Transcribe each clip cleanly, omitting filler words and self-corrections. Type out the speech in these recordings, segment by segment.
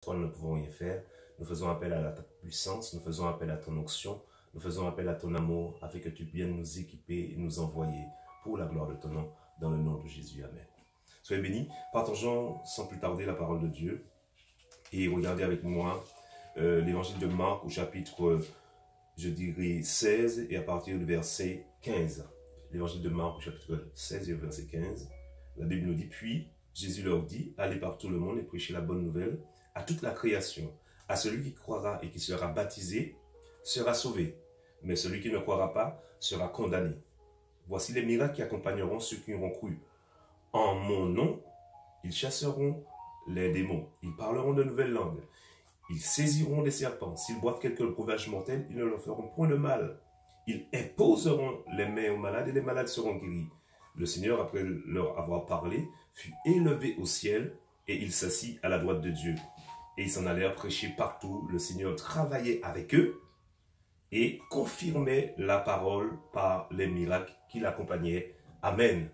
Toi, nous ne pouvons rien faire. Nous faisons appel à ta puissance, nous faisons appel à ton onction, nous faisons appel à ton amour, afin que tu viennes nous équiper et nous envoyer pour la gloire de ton nom, dans le nom de Jésus. Amen. Soyez bénis. Partageons sans plus tarder la parole de Dieu et regardez avec moi l'évangile de Marc au chapitre, je dirais, 16 et à partir du verset 15. L'évangile de Marc au chapitre 16 et au verset 15. La Bible nous dit, puis Jésus leur dit, allez par tout le monde et prêchez la bonne nouvelle à toute la création. À celui qui croira et qui sera baptisé sera sauvé, mais celui qui ne croira pas sera condamné. Voici les miracles qui accompagneront ceux qui auront cru. En mon nom, ils chasseront les démons, ils parleront de nouvelles langues, ils saisiront des serpents. S'ils boivent quelque breuvage mortel, ils ne leur feront point de mal. Ils imposeront les mains aux malades et les malades seront guéris. Le Seigneur, après leur avoir parlé, fut élevé au ciel et il s'assit à la droite de Dieu. Et ils s'en allèrent prêcher partout. Le Seigneur travaillait avec eux et confirmait la parole par les miracles qui l'accompagnaient. Amen.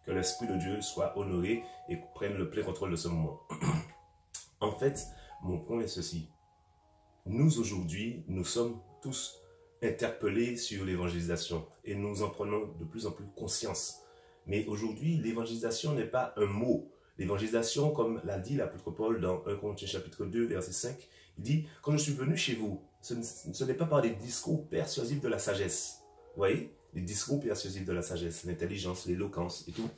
Que l'Esprit de Dieu soit honoré et prenne le plein contrôle de ce moment. En fait, mon point est ceci. Nous, aujourd'hui, nous sommes tous interpellés sur l'évangélisation et nous en prenons de plus en plus conscience. Mais aujourd'hui, l'évangélisation n'est pas un mot. L'évangélisation, comme l'a dit l'apôtre Paul dans 1 Corinthiens chapitre 2, verset 5, il dit, quand je suis venu chez vous, ce n'est pas par des discours persuasifs de la sagesse. Vous voyez, les discours persuasifs de la sagesse, l'intelligence, l'éloquence et tout,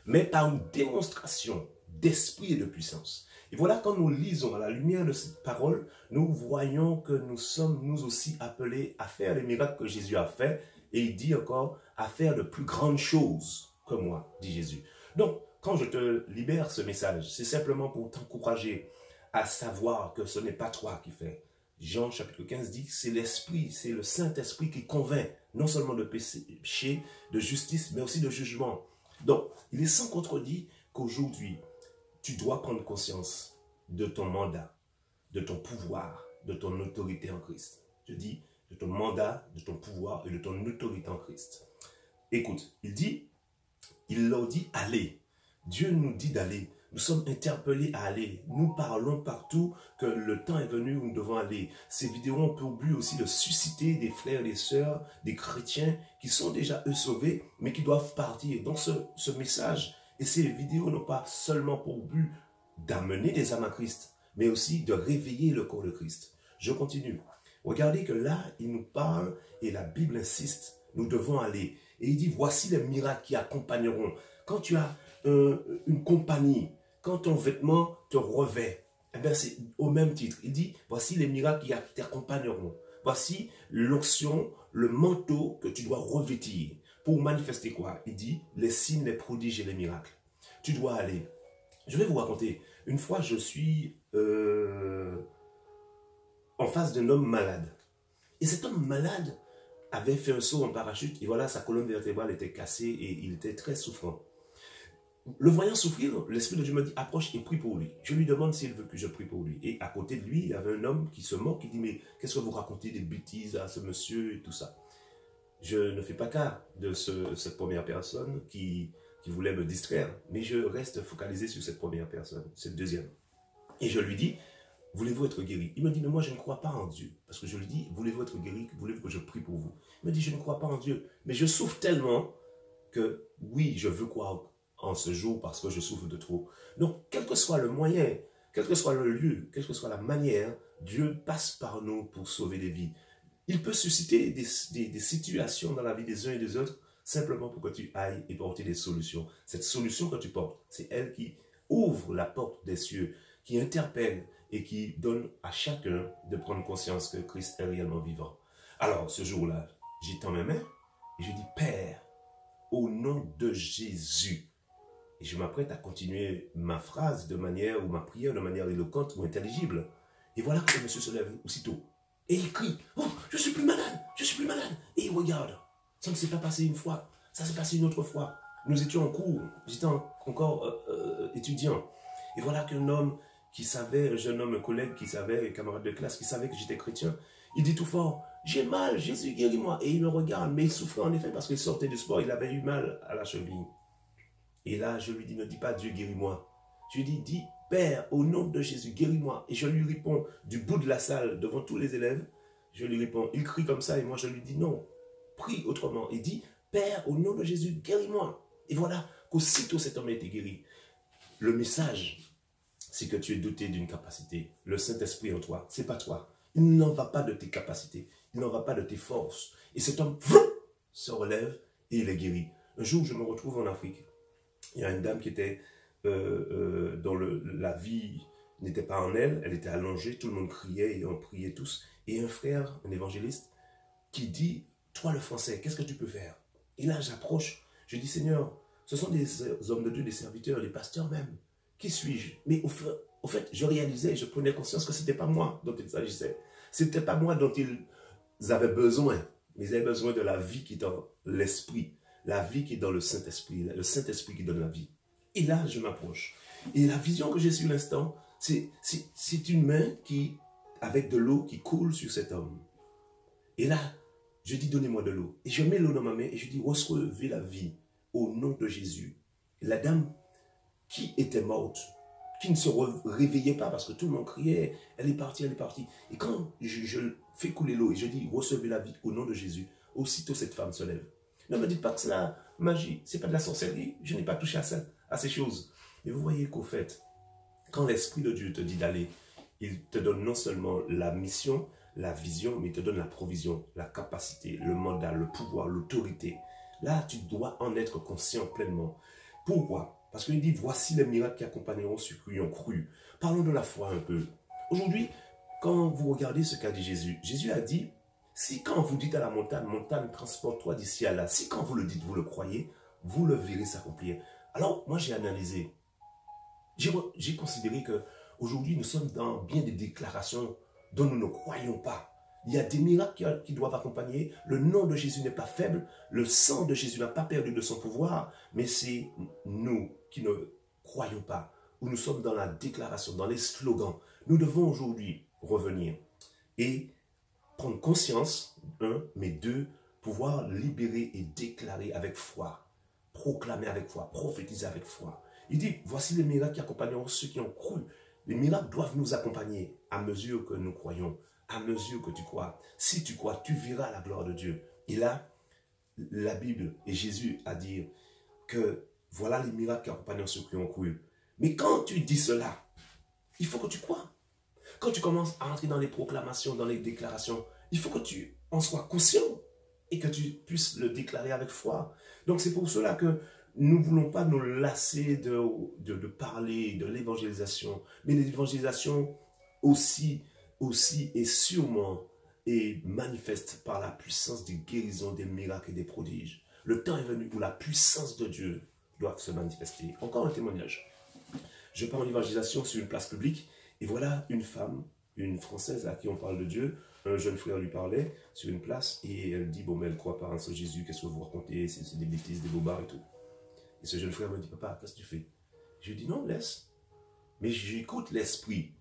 mais par une démonstration d'esprit et de puissance. Et voilà, quand nous lisons à la lumière de cette parole, nous voyons que nous sommes nous aussi appelés à faire les miracles que Jésus a fait, et il dit encore, à faire de plus grandes choses que moi, dit Jésus. Donc, quand je te libère ce message, c'est simplement pour t'encourager à savoir que ce n'est pas toi qui fais. Jean chapitre 15 dit que c'est l'Esprit, c'est le Saint-Esprit qui convainc, non seulement de péché, de justice, mais aussi de jugement. Donc, il est sans contredit qu'aujourd'hui, tu dois prendre conscience de ton mandat, de ton pouvoir, de ton autorité en Christ. Je dis de ton mandat, de ton pouvoir et de ton autorité en Christ. Écoute, il leur dit allez. Dieu nous dit d'aller. Nous sommes interpellés à aller. Nous parlons partout que le temps est venu où nous devons aller. Ces vidéos ont pour but aussi de susciter des frères et des sœurs, des chrétiens qui sont déjà eux sauvés, mais qui doivent partir. Donc ce message et ces vidéos n'ont pas seulement pour but d'amener des âmes à Christ, mais aussi de réveiller le corps de Christ. Je continue. Regardez que là, il nous parle et la Bible insiste, nous devons aller. Et il dit, voici les miracles qui accompagneront. Quand tu as une compagnie, quand ton vêtement te revêt, eh bien c'est au même titre. Il dit, voici les miracles qui t'accompagneront. Voici l'onction, le manteau que tu dois revêtir. Pour manifester quoi? Il dit, les signes, les prodiges et les miracles. Tu dois aller. Je vais vous raconter. Une fois, je suis en face d'un homme malade. Et cet homme malade avait fait un saut en parachute. Et voilà, sa colonne vertébrale était cassée et il était très souffrant. Le voyant souffrir, l'Esprit de Dieu me dit, approche et prie pour lui. Je lui demande s'il veut que je prie pour lui. Et à côté de lui, il y avait un homme qui se moque, qui dit, mais qu'est-ce que vous racontez des bêtises à ce monsieur et tout ça. Je ne fais pas cas de cette première personne qui voulait me distraire, mais je reste focalisé sur cette première personne, cette deuxième. Et je lui dis, voulez-vous être guéri? Il me dit, mais moi je ne crois pas en Dieu. Parce que je lui dis, voulez-vous être guéri? Voulez-vous que je prie pour vous? Il me dit, je ne crois pas en Dieu. Mais je souffre tellement que oui, je veux croire en ce jour parce que je souffre de trop. Donc, quel que soit le moyen, quel que soit le lieu, quelle que soit la manière, Dieu passe par nous pour sauver des vies. Il peut susciter des situations dans la vie des uns et des autres simplement pour que tu ailles et porter des solutions. Cette solution que tu portes, c'est elle qui ouvre la porte des cieux, qui interpelle et qui donne à chacun de prendre conscience que Christ est réellement vivant. Alors, ce jour-là, j'étends mes mains et je dis, Père, au nom de Jésus. Et je m'apprête à continuer ma phrase de manière, ou ma prière de manière éloquente ou intelligible. Et voilà que le monsieur se lève aussitôt. Et il crie, oh, je suis plus malade, je suis plus malade. Et il regarde. Ça ne s'est pas passé une fois, ça s'est passé une autre fois. Nous étions en cours, j'étais encore étudiant. Et voilà qu'un homme qui savait, un jeune homme, un collègue qui savait, un camarade de classe qui savait que j'étais chrétien, il dit tout fort, j'ai mal, Jésus guéris-moi. Et il me regarde, mais il souffrait en effet parce qu'il sortait du sport, il avait eu mal à la cheville. Et là, je lui dis, ne dis pas Dieu guéris-moi. Je lui dis, Père, au nom de Jésus, guéris-moi. Et je lui réponds du bout de la salle, devant tous les élèves, je lui réponds, il crie comme ça, et moi je lui dis non, prie autrement. Il dit, Père, au nom de Jésus, guéris-moi. Et voilà qu'aussitôt cet homme a été guéri. Le message, c'est que tu es doté d'une capacité. Le Saint-Esprit en toi, c'est pas toi. Il n'en va pas de tes capacités, il n'en va pas de tes forces. Et cet homme se relève et il est guéri. Un jour, je me retrouve en Afrique. Il y a une dame qui était dont la vie n'était pas en elle, elle était allongée, tout le monde criait et on priait tous. Et un frère, un évangéliste, qui dit, toi le français, qu'est-ce que tu peux faire? Et là, j'approche, je dis, Seigneur, ce sont des hommes de Dieu, des serviteurs, des pasteurs même. Qui suis-je? Mais au fait, je réalisais, je prenais conscience que ce n'était pas moi dont il s'agissait. Ce n'était pas moi dont ils avaient besoin. Mais ils avaient besoin de la vie qui est dans l'esprit, la vie qui est dans le Saint-Esprit qui donne la vie. Et là, je m'approche. Et la vision que j'ai sur l'instant, c'est une main qui, avec de l'eau qui coule sur cet homme. Et là, je dis, donnez-moi de l'eau. Et je mets l'eau dans ma main et je dis, recevez la vie au nom de Jésus. Et la dame qui était morte, qui ne se réveillait pas parce que tout le monde criait, elle est partie, elle est partie. Et quand je fais couler l'eau et je dis, recevez la vie au nom de Jésus, aussitôt cette femme se lève. Ne me dites pas que c'est la magie, c'est pas de la sorcellerie, je n'ai pas touché à ces choses. Et vous voyez qu'au fait, quand l'Esprit de Dieu te dit d'aller, il te donne non seulement la mission, la vision, mais il te donne la provision, la capacité, le mandat, le pouvoir, l'autorité. Là, tu dois en être conscient pleinement. Pourquoi? Parce qu'il dit, voici les miracles qui accompagneront ceux qui ont cru. Parlons de la foi un peu. Aujourd'hui, quand vous regardez ce qu'a dit Jésus, Jésus a dit, si quand vous dites à la montagne, montagne, transporte-toi d'ici à là, si quand vous le dites, vous le croyez, vous le verrez s'accomplir. Alors, moi j'ai analysé, j'ai considéré que aujourd'hui nous sommes dans bien des déclarations dont nous ne croyons pas. Il y a des miracles qui doivent accompagner. Le nom de Jésus n'est pas faible. Le sang de Jésus n'a pas perdu de son pouvoir. Mais c'est nous qui ne croyons pas. Où nous sommes dans la déclaration, dans les slogans. Nous devons aujourd'hui revenir et prendre conscience, mais deux, pouvoir libérer et déclarer avec foi. Proclamer avec foi, prophétiser avec foi. Il dit, voici les miracles qui accompagneront ceux qui ont cru. Les miracles doivent nous accompagner à mesure que nous croyons. À mesure que tu crois. Si tu crois, tu verras la gloire de Dieu. Et là, la Bible et Jésus a dit que voilà les miracles qui accompagnent ceux qui ont cru. Mais quand tu dis cela, il faut que tu crois. Quand tu commences à entrer dans les proclamations, dans les déclarations, il faut que tu en sois conscient et que tu puisses le déclarer avec foi. Donc c'est pour cela que nous ne voulons pas nous lasser de parler de l'évangélisation, mais l'évangélisation aussi et sûrement est manifeste par la puissance des guérisons, des miracles et des prodiges. Le temps est venu où la puissance de Dieu doit se manifester. Encore un témoignage. Je pars en évangélisation sur une place publique et voilà une femme, une Française à qui on parle de Dieu. Un jeune frère lui parlait sur une place et elle dit, bon mais elle croit pas en ce Jésus, qu'est-ce que vous racontez, c'est des bêtises, des bobards et tout. Et ce jeune frère me dit, papa, qu'est-ce que tu fais? Je lui dis, non, laisse. Mais j'écoute l'esprit.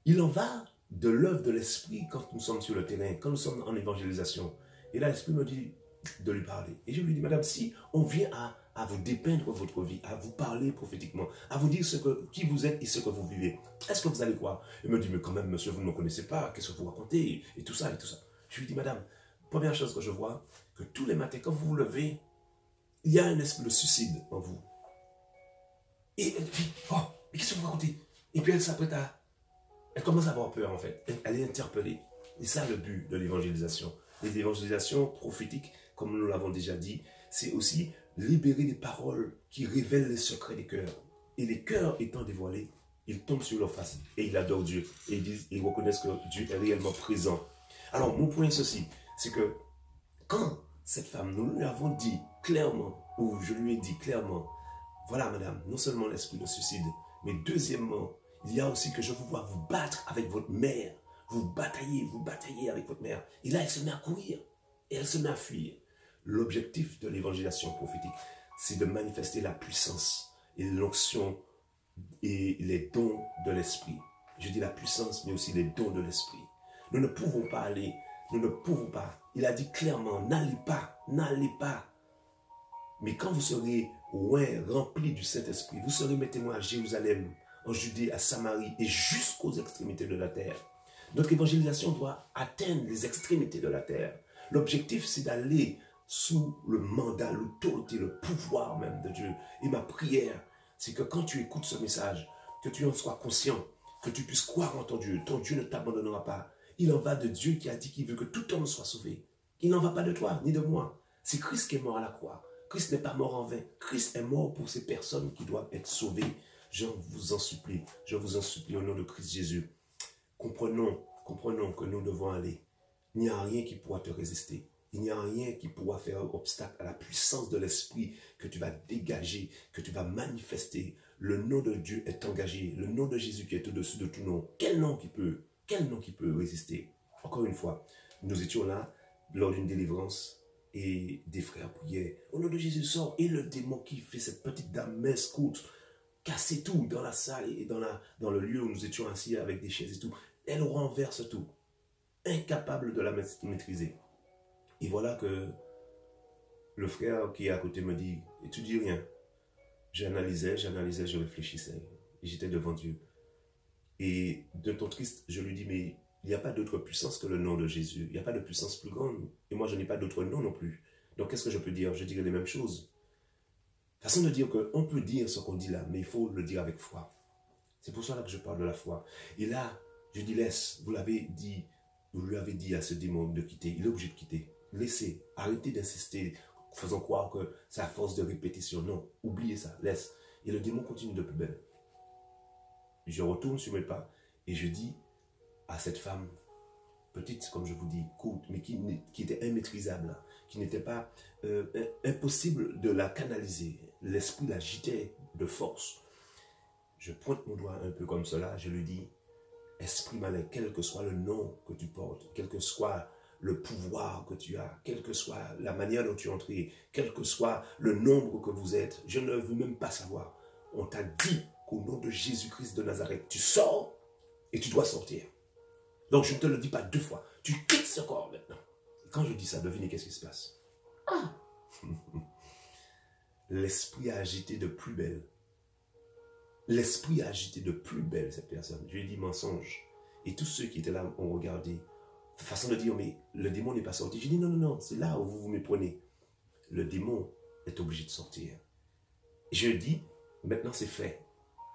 Il en va de l'œuvre de l'esprit quand nous sommes sur le terrain, quand nous sommes en évangélisation. Et là, l'esprit me dit de lui parler. Et je lui dis, madame, si on vient à vous dépeindre votre vie, à vous parler prophétiquement, à vous dire qui vous êtes et ce que vous vivez, est-ce que vous allez croire? Il me dit, mais quand même, monsieur, vous ne me connaissez pas, qu'est-ce que vous racontez? Et tout ça, et tout ça. Je lui dis, madame, première chose que je vois, que tous les matins, quand vous vous levez, il y a un esprit de suicide en vous. Et elle dit, oh, mais qu'est-ce que vous racontez? Et puis elle s'apprête à... Elle commence à avoir peur en fait. Elle est interpellée. Et ça le but de l'évangélisation. L'évangélisation prophétique, comme nous l'avons déjà dit, c'est aussi libérer des paroles qui révèlent les secrets des cœurs. Et les cœurs étant dévoilés, ils tombent sur leur face et ils adorent Dieu. Et ils reconnaissent que Dieu est réellement présent. Alors mon point est ceci, c'est que quand cette femme, nous lui avons dit clairement, ou je lui ai dit clairement, voilà madame, non seulement l'esprit de suicide, mais deuxièmement, il y a aussi que je vous vois vous battre avec votre mère. Vous bataillez avec votre mère. Et là, elle se met à courir. Et elle se met à fuir. L'objectif de l'évangélisation prophétique, c'est de manifester la puissance et l'onction et les dons de l'esprit. Je dis la puissance, mais aussi les dons de l'esprit. Nous ne pouvons pas aller, nous ne pouvons pas. Il a dit clairement, n'allez pas, n'allez pas. Mais quand vous serez remplis du Saint-Esprit, vous serez mes témoins à Jérusalem, en Judée, à Samarie et jusqu'aux extrémités de la terre. Notre évangélisation doit atteindre les extrémités de la terre. L'objectif, c'est d'aller sous le mandat, l'autorité, le pouvoir même de Dieu. Et ma prière, c'est que quand tu écoutes ce message, que tu en sois conscient, que tu puisses croire en ton Dieu ne t'abandonnera pas. Il en va de Dieu qui a dit qu'il veut que tout homme soit sauvé. Il n'en va pas de toi, ni de moi. C'est Christ qui est mort à la croix. Christ n'est pas mort en vain. Christ est mort pour ces personnes qui doivent être sauvées. Je vous en supplie au nom de Christ Jésus. Comprenons que nous devons aller. Il n'y a rien qui pourra te résister. Il n'y a rien qui pourra faire obstacle à la puissance de l'Esprit que tu vas dégager, que tu vas manifester. Le nom de Dieu est engagé. Le nom de Jésus qui est au-dessus de tout nom. Quel nom qui peut résister? Encore une fois, nous étions là lors d'une délivrance et des frères priaient. Au nom de Jésus, sort. Et le démon qui fait cette petite dame m'escoute, casser tout dans la salle et dans le lieu où nous étions assis avec des chaises et tout. Elle renverse tout. Incapable de la maîtriser. Et voilà que le frère qui est à côté me dit, et tu dis rien. J'analysais, je réfléchissais. Et j'étais devant Dieu. Et d'un ton triste, je lui dis, mais il n'y a pas d'autre puissance que le nom de Jésus. Il n'y a pas de puissance plus grande. Et moi, je n'ai pas d'autre nom non plus. Donc, qu'est-ce que je peux dire? Je dirais les mêmes choses. Façon de dire qu'on peut dire ce qu'on dit là, mais il faut le dire avec foi. C'est pour cela que je parle de la foi. Et là, je dis, laisse, vous lui avez dit à ce démon de quitter. Il est obligé de quitter. Laissez, arrêtez d'insister, faisant croire que c'est à force de répétition. Non, oubliez ça, laisse. Et le démon continue de plus belle. Je retourne sur mes pas et je dis à cette femme, petite, comme je vous dis, courte, mais qui était immaîtrisable, qui n'était pas impossible de la canaliser. L'esprit l'agitait de force. Je pointe mon doigt un peu comme cela, je lui dis, esprit malin, quel que soit le nom que tu portes, quel que soit le pouvoir que tu as, quelle que soit la manière dont tu es entré, quel que soit le nombre que vous êtes, je ne veux même pas savoir. On t'a dit qu'au nom de Jésus-Christ de Nazareth, tu sors et tu dois sortir. Donc je ne te le dis pas deux fois. Tu quittes ce corps maintenant. Et quand je dis ça, devinez qu'est-ce qui se passe. Ah. L'esprit a agité de plus belle. L'esprit a agité de plus belle cette personne. Je lui ai dit mensonge. Et tous ceux qui étaient là ont regardé. Façon de dire, mais le démon n'est pas sorti. J'ai dit non, non, non, c'est là où vous vous méprenez. Le démon est obligé de sortir. Je dis, maintenant c'est fait.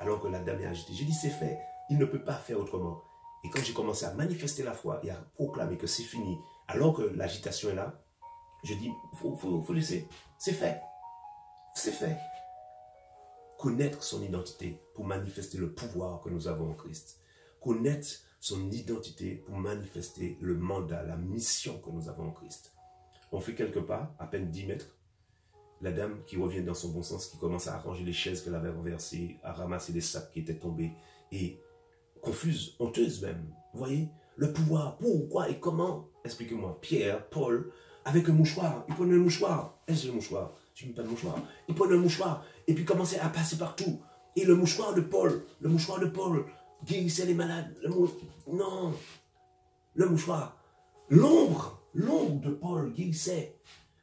Alors que la dame est agitée. J'ai dit c'est fait. Il ne peut pas faire autrement. Et quand j'ai commencé à manifester la foi et à proclamer que c'est fini, alors que l'agitation est là, je dis, faut laisser. C'est fait. C'est fait. Connaître son identité pour manifester le pouvoir que nous avons en Christ. Connaître son identité pour manifester le mandat, la mission que nous avons en Christ. On fait quelques pas, à peine 10 mètres. La dame qui revient dans son bon sens, qui commence à arranger les chaises qu'elle avait renversées, à ramasser les sacs qui étaient tombés, et confuse, honteuse même. Vous voyez, le pouvoir, pourquoi et comment? Expliquez-moi. Pierre, Paul, avec un mouchoir, ils prenaient le mouchoir. Est-ce le mouchoir? Je n'ai pas de mouchoir. Ils prenaient le mouchoir, et puis commençaient à passer partout. Et le mouchoir de Paul, guérissait les malades. Non, le mouchoir, l'ombre de Paul guérissait.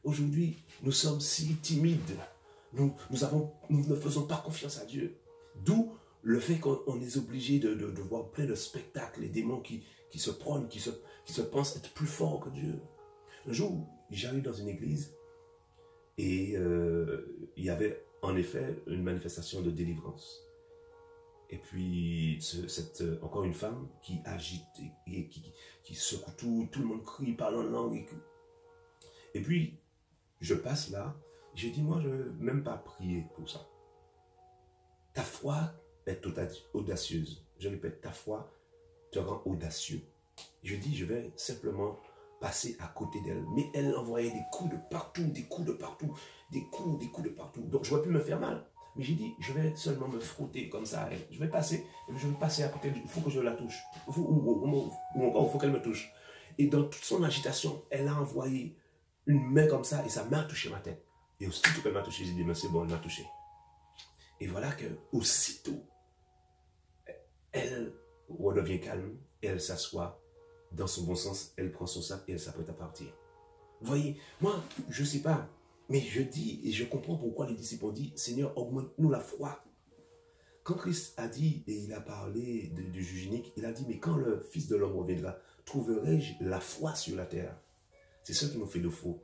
Aujourd'hui, nous sommes si timides. Nous ne faisons pas confiance à Dieu. D'où le fait qu'on est obligé de voir plein de spectacles, les démons qui se prônent, qui se pensent être plus forts que Dieu. Un jour, j'arrive dans une église et il y avait en effet une manifestation de délivrance. Et puis, encore une femme qui agite et qui secoue tout le monde crie, parle en langue. Et puis, je passe là, je dis, moi, je ne vais même pas prier pour ça. Ta foi est audacieuse. Je répète, ta foi te rend audacieux. Je dis, je vais simplement passer à côté d'elle. Mais elle envoyait des coups de partout, des coups de partout, des coups de partout. Donc, je ne vais plus me faire mal. Mais j'ai dit, je vais seulement me frotter comme ça. Je vais passer à côté. Il faut que je la touche. Ou encore, il faut qu'elle me touche. Et dans toute son agitation, elle a envoyé une main comme ça et sa main a touché ma tête. Et aussitôt qu'elle m'a touché, j'ai dit, mais c'est bon, elle m'a touché. Et voilà que aussitôt, elle redevient calme et elle s'assoit dans son bon sens. Elle prend son sac et elle s'apprête à partir. Vous voyez, moi, je ne sais pas. Mais je dis, et je comprends pourquoi les disciples ont dit, Seigneur, augmente-nous la foi. Quand Christ a dit, et il a parlé du juge unique, il a dit, mais quand le Fils de l'homme reviendra, trouverai-je la foi sur la terre? C'est ce qui nous fait défaut,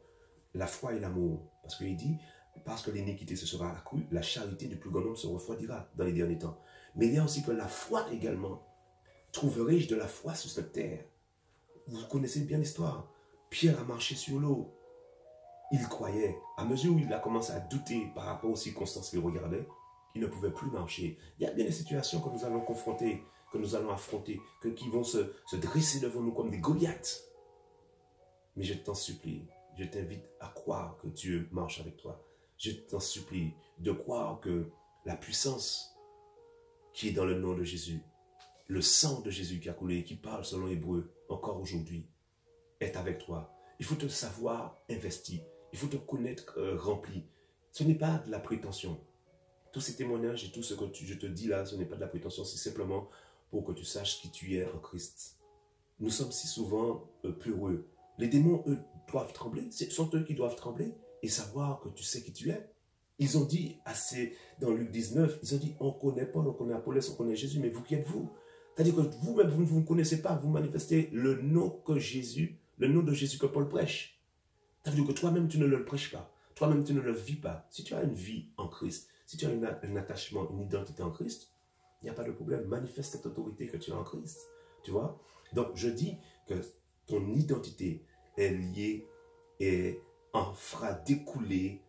la foi et l'amour. Parce qu'il dit, parce que l'iniquité se sera accrue, la charité du plus grand nombre se refroidira dans les derniers temps. Mais il y a aussi que la foi également. Trouverai-je de la foi sur cette terre? Vous connaissez bien l'histoire. Pierre a marché sur l'eau. Il croyait. À mesure où il a commencé à douter par rapport aux circonstances qu'il regardait, il ne pouvait plus marcher. Il y a bien des situations que nous allons confronter, que nous allons affronter, qui vont se dresser devant nous comme des Goliaths. Mais je t'en supplie, je t'invite à croire que Dieu marche avec toi. Je t'en supplie de croire que la puissance qui est dans le nom de Jésus, le sang de Jésus qui a coulé, qui parle selon Hébreu, encore aujourd'hui, est avec toi. Il faut te savoir investi. Il faut te connaître rempli. Ce n'est pas de la prétention. Tous ces témoignages et tout ce que je te dis là, ce n'est pas de la prétention. C'est simplement pour que tu saches qui tu es en Christ. Nous sommes si souvent peureux. Les démons, eux, doivent trembler. Ce sont eux qui doivent trembler et savoir que tu sais qui tu es. Ils ont dit assez dans Luc 19, ils ont dit, on connaît Paul, on connaît Apollos, on connaît Jésus, mais vous qui êtes-vous? C'est-à-dire que vous-même, vous ne connaissez pas, vous manifestez le nom que Jésus, le nom de Jésus que Paul prêche. C'est-à-dire que toi-même, tu ne le prêches pas. Toi-même, tu ne le vis pas. Si tu as une vie en Christ, si tu as un attachement, une identité en Christ, il n'y a pas de problème. Manifeste cette autorité que tu as en Christ. Tu vois? Donc, je dis que ton identité est liée et en fera découler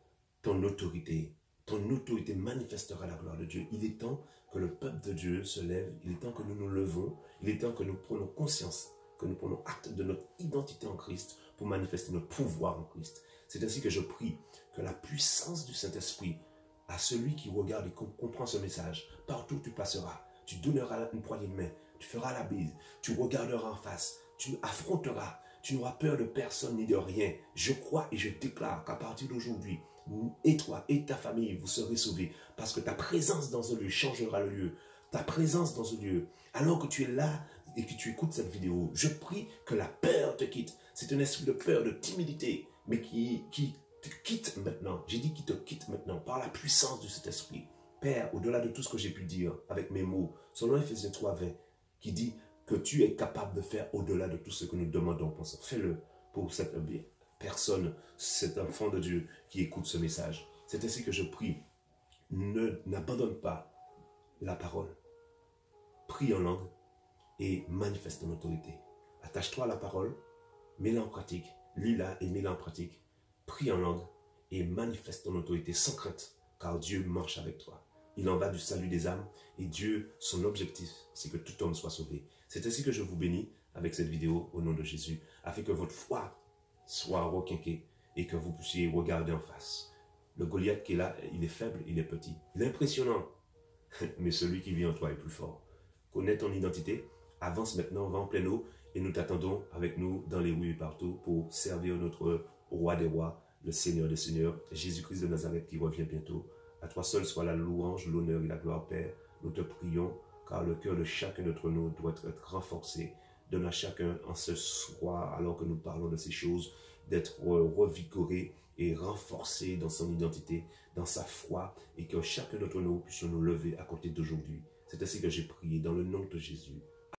ton autorité. Ton autorité manifestera la gloire de Dieu. Il est temps que le peuple de Dieu se lève. Il est temps que nous nous levons. Il est temps que nous prenions conscience, que nous prenons acte de notre identité en Christ pour manifester notre pouvoir en Christ. C'est ainsi que je prie que la puissance du Saint-Esprit à celui qui regarde et comprend ce message, partout où tu passeras, tu donneras une poignée de main, tu feras la bise, tu regarderas en face, tu affronteras, tu n'auras peur de personne ni de rien. Je crois et je déclare qu'à partir d'aujourd'hui, et toi et ta famille, vous serez sauvés parce que ta présence dans un lieu changera le lieu. Ta présence dans un lieu, alors que tu es là et que tu écoutes cette vidéo, je prie que la peur te quitte. C'est un esprit de peur, de timidité, mais qui te quitte maintenant. J'ai dit qu'il te quitte maintenant par la puissance de cet esprit. Père, au-delà de tout ce que j'ai pu dire avec mes mots, selon Ephésiens 3:20, qui dit que tu es capable de faire au-delà de tout ce que nous demandons, pensons. Fais-le pour cette personne, cet enfant de Dieu qui écoute ce message. C'est ainsi que je prie. N'abandonne pas la parole. Prie en langue et manifeste ton autorité. Attache-toi à la parole, mets-la en pratique, lis-la et mets-la en pratique. Prie en langue et manifeste ton autorité sans crainte, car Dieu marche avec toi. Il en va du salut des âmes et Dieu, son objectif, c'est que tout homme soit sauvé. C'est ainsi que je vous bénis avec cette vidéo au nom de Jésus, afin que votre foi soit requinquée et que vous puissiez regarder en face. Le Goliath qui est là, il est faible, il est petit. Il est impressionnant, mais celui qui vit en toi est plus fort. Connais ton identité, avance maintenant, va en pleine eau et nous t'attendons avec nous dans les rues et partout pour servir notre roi des rois, le Seigneur des seigneurs, Jésus-Christ de Nazareth qui revient bientôt. À toi seul soit la louange, l'honneur et la gloire, Père. Nous te prions, car le cœur de chacun d'entre nous doit être renforcé. Donne à chacun en ce soir, alors que nous parlons de ces choses, d'être revigoré et renforcé dans son identité, dans sa foi, et que chacun d'entre nous puissions nous lever à côté d'aujourd'hui. C'est ainsi que j'ai prié dans le nom de Jésus.